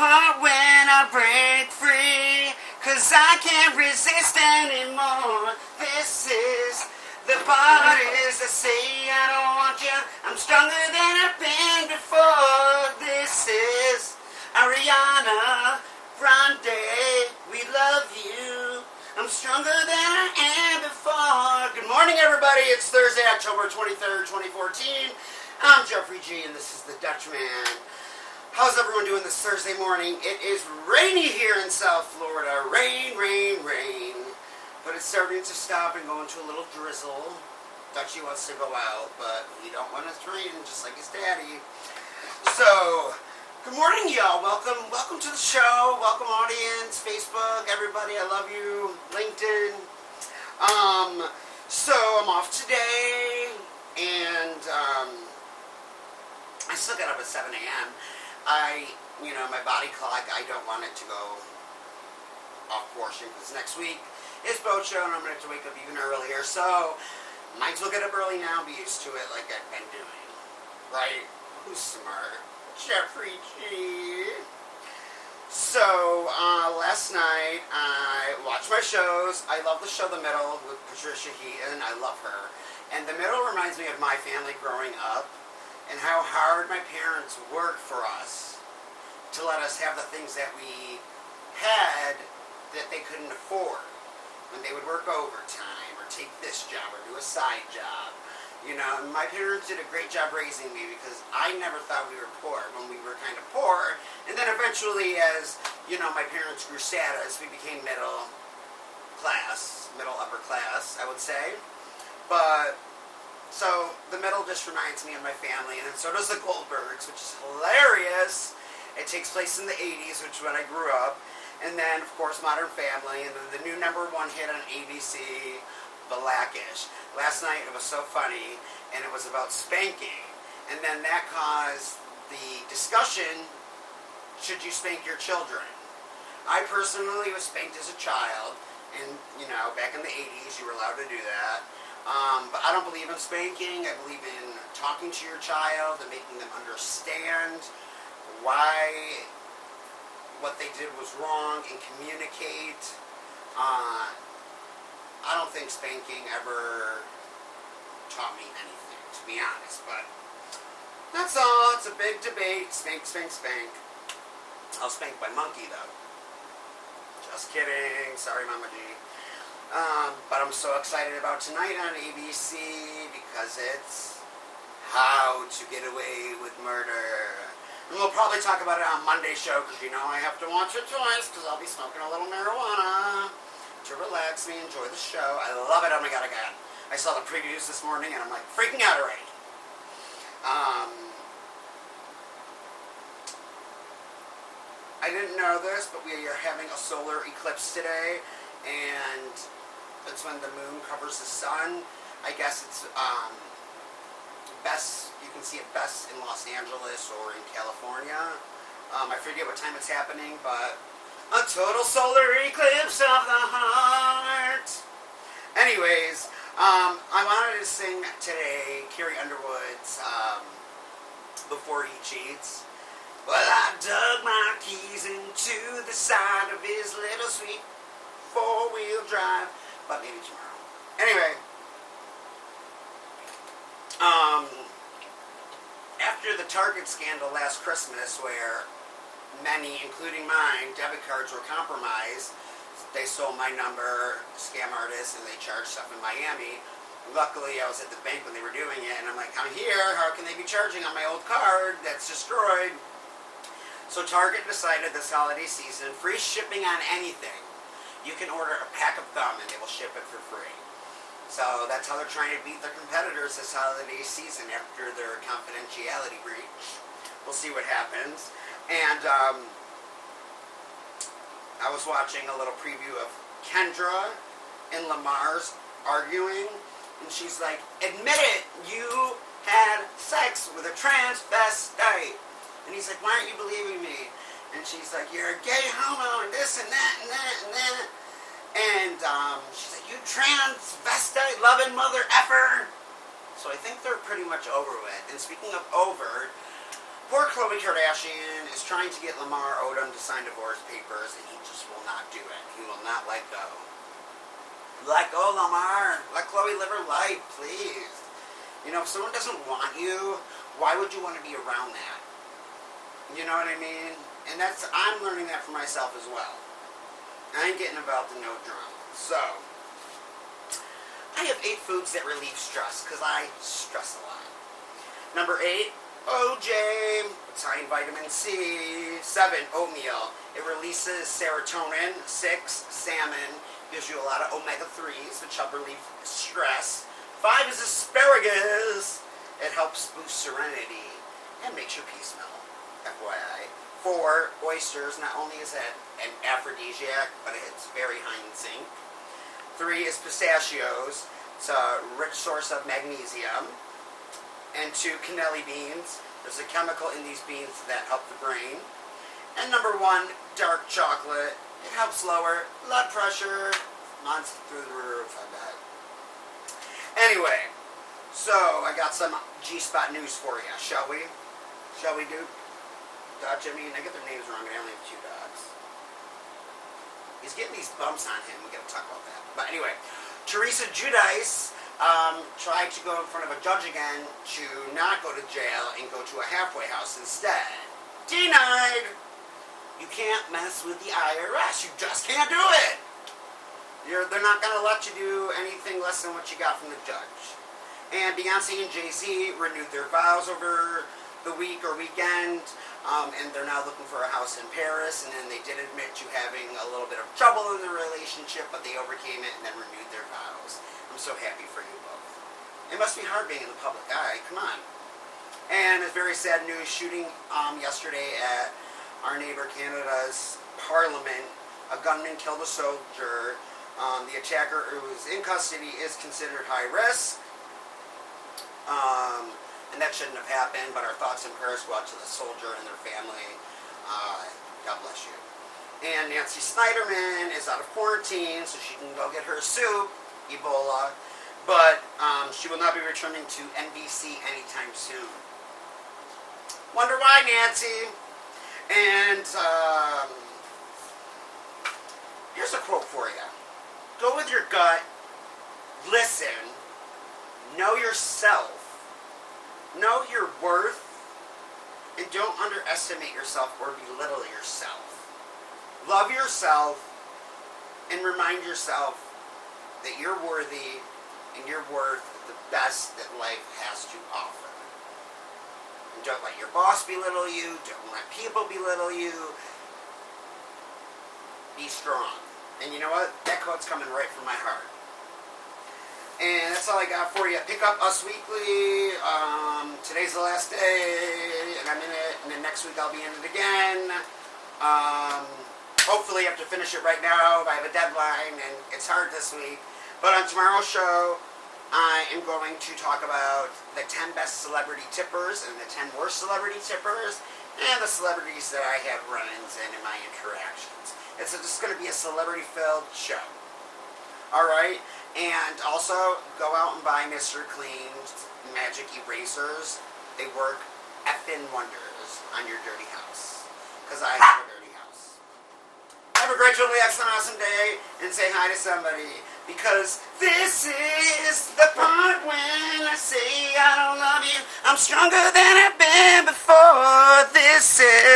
heart when I break free, 'cause I can't resist anymore. This is the part is I say I don't want you. I'm stronger than I've been before. This is Ariana Grande. We love you. I'm stronger than I am before. Good morning, everybody. It's Thursday, October 23rd, 2014. I'm Jeffrey G, and this is the Dutchman. How's everyone doing this Thursday morning? It is rainy here in South Florida. Rain, rain, rain. But it's starting to stop and go into a little drizzle. Dutchie wants to go out, but we don't want it to rain, just like his daddy. So, good morning, y'all. Welcome to the show. Welcome, audience, Facebook, everybody. I love you. LinkedIn. So I'm off today, and I still get up at 7 a.m. My body clock, I don't want it to go off portion, because next week is boat show, and I'm going to have to wake up even earlier. So, might as well get up early now and be used to it like I've been doing. Right? Who's smart? Jeffrey G. So, last night, I watched my shows. I love the show The Middle with Patricia Heaton. I love her. And The Middle reminds me of my family growing up, and how hard my parents worked for us to let us have the things that we had that they couldn't afford. When they would work overtime, or take this job, or do a side job. You know, my parents did a great job raising me, because I never thought we were poor when we were kind of poor. And then eventually, as, my parents grew status, we became middle upper class, I would say. But, so, The Middle just reminds me of my family, and then so does The Goldbergs, which is hilarious. It takes place in the 80s, which is when I grew up. And then, of course, Modern Family, and then the new #1 hit on ABC, Blackish. Last night, it was so funny, and it was about spanking. And then that caused the discussion, should you spank your children? I personally was spanked as a child, and, back in the 80s, you were allowed to do that. But I don't believe in spanking. I believe in talking to your child and making them understand why what they did was wrong, and communicate. I don't think spanking ever taught me anything, to be honest, but that's all. It's a big debate. Spank, spank, spank. I'll spank my monkey, though. Just kidding. Sorry, Mama G. But I'm so excited about tonight on ABC, because it's How to Get Away with Murder. And we'll probably talk about it on Monday's show, because I have to watch it twice, because I'll be smoking a little marijuana to relax me, enjoy the show. I love it. Oh my god, I saw the previews this morning, and I'm like freaking out already. I didn't know this, but we are having a solar eclipse today, and it's when the moon covers the sun. I guess it's best, you can see it best in Los Angeles or in California. I forget what time it's happening, but a total solar eclipse of the heart. Anyways, I wanted to sing today Carrie Underwood's Before He Cheats. Well, I dug my keys into the side of his little sweet four-wheel drive, but maybe tomorrow. Anyway, after the Target scandal last Christmas, where many, including mine, debit cards were compromised, they stole my number, scam artists, and they charged stuff in Miami. Luckily, I was at the bank when they were doing it, and I'm like, I'm here, how can they be charging on my old card that's destroyed? So Target decided this holiday season, free shipping on anything. You can order a pack of gum, and they will ship it for free. So that's how they're trying to beat their competitors this holiday season after their confidentiality breach. We'll see what happens. And I was watching a little preview of Kendra and Lamar's arguing, and she's like, admit it, you had sex with a transvestite. And he's like, why aren't you believing me? And she's like, you're a gay homo, and this and that and that and that. And she's like, you transvestite loving mother effer. So I think they're pretty much over with. And speaking of over, poor Chloe Khloe Kardashian is trying to get Lamar Odom to sign divorce papers, and he just will not do it. He will not let go. Let go, Lamar. Let Khloe live her life, please. You know, if someone doesn't want you, why would you want to be around that? You know what I mean? And I'm learning that for myself as well. I ain't getting involved in no drama. So, I have 8 foods that relieve stress, because I stress a lot. Number 8, OJ. It's high in vitamin C. 7, oatmeal. It releases serotonin. 6, salmon. Gives you a lot of omega-3s, which help relieve stress. 5 is asparagus. It helps boost serenity and makes your pee smell. FYI. 4, oysters. Not only is it an aphrodisiac, but it's very high in zinc. 3 is pistachios. It's a rich source of magnesium. And 2, cannelli beans. There's a chemical in these beans that help the brain. And number 1, dark chocolate. It helps lower blood pressure. Mine's through the roof, I bet. Anyway, so I got some G-spot news for you, shall we? Shall we do? Jimmy, and I get their names wrong, I only have 2 dogs. He's getting these bumps on him. We gotta talk about that. But anyway, Teresa Giudice tried to go in front of a judge again to not go to jail and go to a halfway house instead. Denied! You can't mess with the IRS. You just can't do it. They're not going to let you do anything less than what you got from the judge. And Beyonce and Jay-Z renewed their vows over the week or weekend, and they're now looking for a house in Paris. And then they did admit to having a little bit of trouble in their relationship, but they overcame it and then renewed their vows. I'm so happy for you both. It must be hard being in the public eye. Come on. And it's very sad news. Shooting yesterday at our neighbor Canada's parliament. A gunman killed a soldier. The attacker, who is in custody, is considered high risk. And that shouldn't have happened, but our thoughts and prayers go out to the soldier and their family. God bless you. And Nancy Snyderman is out of quarantine, so she can go get her soup, Ebola. But she will not be returning to NBC anytime soon. Wonder why, Nancy? And here's a quote for you. Go with your gut, listen, know yourself, know your worth, and don't underestimate yourself or belittle yourself. Love yourself and remind yourself that you're worthy and you're worth the best that life has to offer. And don't let your boss belittle you. Don't let people belittle you. Be strong. And you know what? That quote's coming right from my heart. And that's all I got for you. Pick up Us Weekly. Today's the last day, and I'm in it. And then next week I'll be in it again. Hopefully I have to finish it right now. I have a deadline, and it's hard this week. But on tomorrow's show, I am going to talk about the 10 best celebrity tippers and the 10 worst celebrity tippers, and the celebrities that I have run-ins in my interactions. It's just going to be a celebrity-filled show. Alright? And also, go out and buy Mr. Clean's magic erasers. They work effing wonders on your dirty house. Because I have a dirty house. Have a great, totally excellent, awesome day, and say hi to somebody. Because this is the part when I say I don't love you. I'm stronger than I've been before. This is